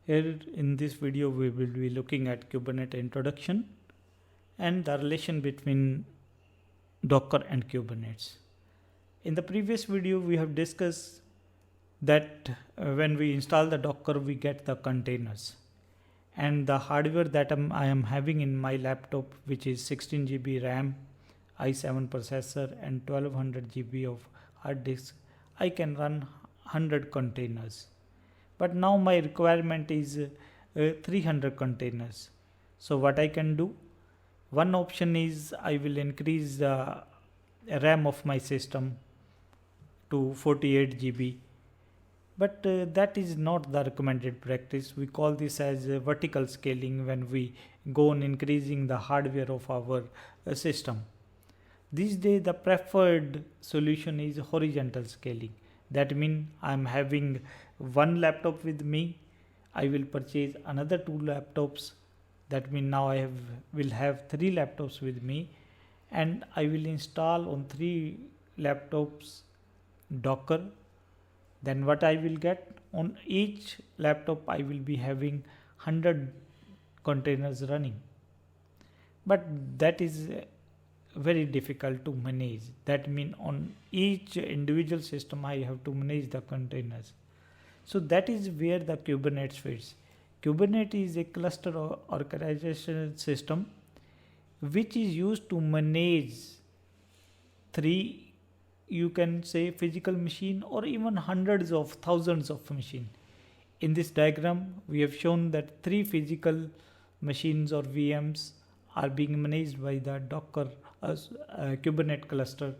Here in this video we will be looking at Kubernetes introduction and the relation between Docker and Kubernetes. In the previous video we have discussed that when we install the Docker we get the containers, and the hardware that I am having in my laptop, which is 16 GB RAM, i7 processor and 1200 GB of hard disk, I can run 100 containers. But now my requirement is 300 containers. So what I can do, one option is I will increase the RAM of my system to 48 GB, but that is not the recommended practice. We call this as vertical scaling when we go on increasing the hardware of our system. These days the preferred solution is horizontal scaling. That means I'm having one laptop with me, I will purchase another two laptops. That means now will have three laptops with me, and I will install on three laptops Docker. Then what I will get, on each laptop I will be having 100 containers running. But that is very difficult to manage. That means on each individual system I have to manage the containers. So that is where the Kubernetes fits. Kubernetes is a cluster or organization system which is used to manage three, you can say, physical machine or even hundreds of thousands of machine. In this diagram we have shown that three physical machines or VMs are being managed by the Docker Kubernetes cluster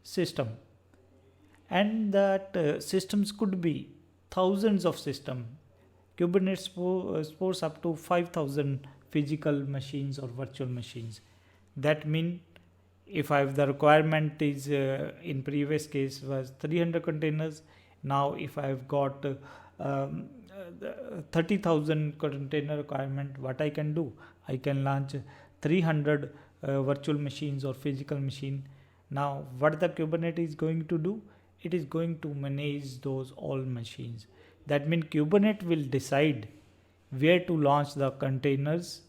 system, and that systems could be thousands of systems. Kubernetes supports up to 5,000 physical machines or virtual machines. That means if I have the requirement is in previous case was 300 containers, now if I have got 30,000 container requirement, what I can do, I can launch 300 virtual machines or physical machine. Now what the Kubernetes is going to do, it is going to manage those all machines. That means Kubernetes will decide where to launch the containers.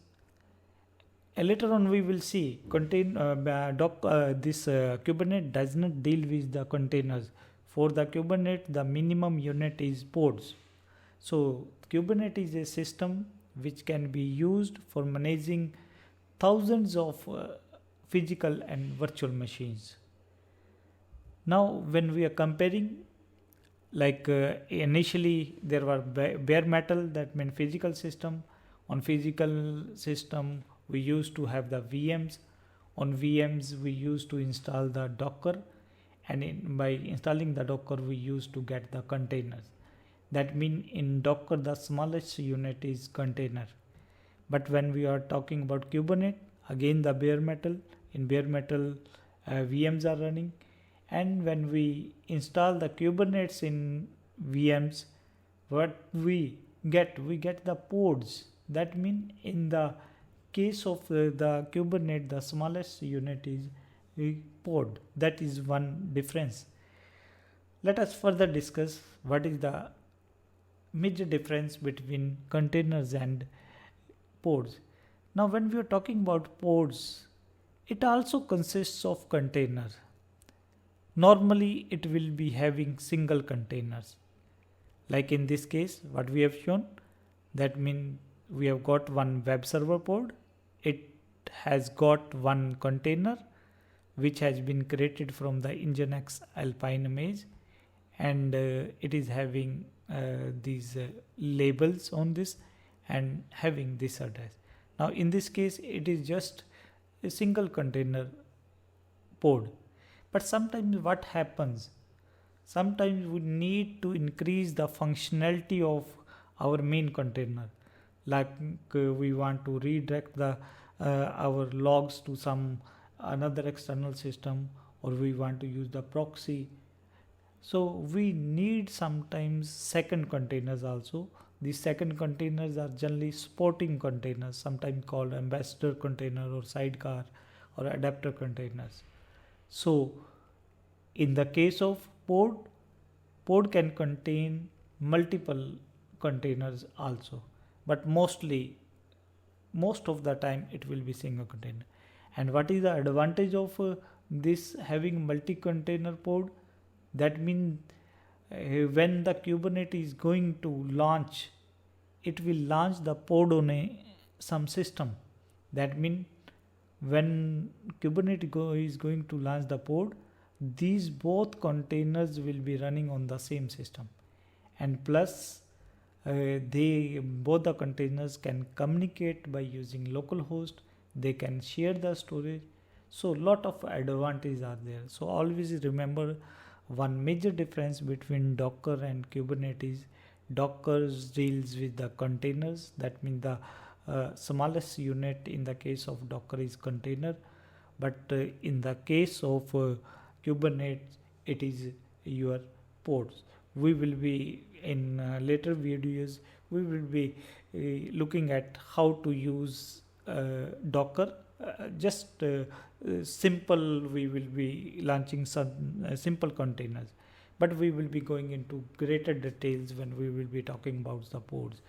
And later on we will see Kubernetes does not deal with the containers. For the Kubernetes the minimum unit is pods. So Kubernetes is a system which can be used for managing thousands of physical and virtual machines. Now when we are comparing, like initially there were bare metal, that meant physical system. On physical system we used to have the VMs. On VMs we used to install the Docker, and by installing the Docker we used to get the containers. That means in Docker the smallest unit is container. But when we are talking about Kubernetes, again the bare metal, in bare metal VMs are running. And when we install the Kubernetes in VMs, what we get the pods. That means in the case of the Kubernetes the smallest unit is a pod. That is one difference. Let us further discuss what is the major difference between containers and pods. Now when we are talking about pods, it also consists of containers. Normally it will be having single containers. Like in this case what we have shown, that means we have got one web server pod. It has got one container which has been created from the Nginx Alpine image, and it is having these labels on this and having this address. Now in this case it is just a single container pod. But sometimes what happens, sometimes we need to increase the functionality of our main container. Like we want to redirect the our logs to some another external system, or we want to use the proxy. So we need sometimes second containers also. These second containers are generally supporting containers, sometimes called ambassador container or sidecar or adapter containers. So in the case of pod can contain multiple containers also. but most of the time it will be single container. And what is the advantage of this having multi container pod? That means when the Kubernetes is going to launch, it will launch the pod on some system. That means when Kubernetes is going to launch the pod, these both containers will be running on the same system, and plus they both the containers can communicate by using localhost. They can share the storage, so lot of advantages are there. So always remember one major difference between Docker and Kubernetes. Docker deals with the containers, that means the smallest unit in the case of Docker is container, but in the case of Kubernetes it is your pods. We will be in later videos, we will be looking at how to use Docker. Just simple, we will be launching some simple containers, but we will be going into greater details when we will be talking about the pods.